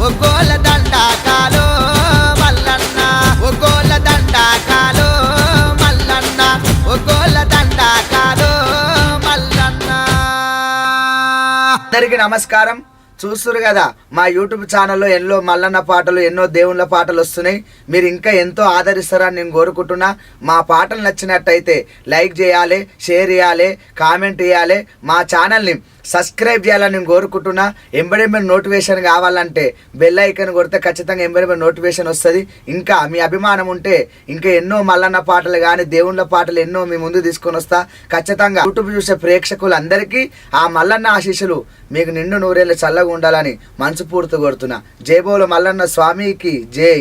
ఒగ్గోల దండాకాలో మల్లన్న ఒగ్గోల దండాకాలో మల్లన్న ఒగ్గోల దండాకాలో మల్లన్న. అందరికీ నమస్కారం. చూస్తున్నారు కదా మా యూట్యూబ్ ఛానల్లో ఎన్నో మల్లన్న పాటలు ఎన్నో దేవుళ్ళ పాటలు వస్తున్నాయి. మీరు ఇంకా ఎంతో ఆదరిస్తారని నేను కోరుకుంటున్నా. మా పాటలు నచ్చినట్టయితే లైక్ చేయాలి, షేర్ చేయాలి, కామెంట్ చేయాలి, మా ఛానల్ని సబ్స్క్రైబ్ చేయాలని నేను కోరుకుంటున్నా. ఎంబడెంబడి నోటిఫికేషన్ కావాలంటే బెల్ ఐకాన్ కొడితే ఖచ్చితంగా ఎంబడెంబడి నోటిఫికేషన్ వస్తుంది. ఇంకా మీ అభిమానం ఉంటే ఇంకా ఎన్నో మల్లన్న పాటలు కానీ దేవుళ్ళ పాటలు ఎన్నో మీ ముందు తీసుకొని వస్తా. ఖచ్చితంగా యూట్యూబ్ చూసే ప్రేక్షకులందరికీ ఆ మల్లన్న ఆశీస్సులు మీకు నిండు నూరేళ్ళు చల్లగా ఉండాలని మనసుపూర్తి కోరుతున్నా. జై బోలో మల్లన్న స్వామికి జై.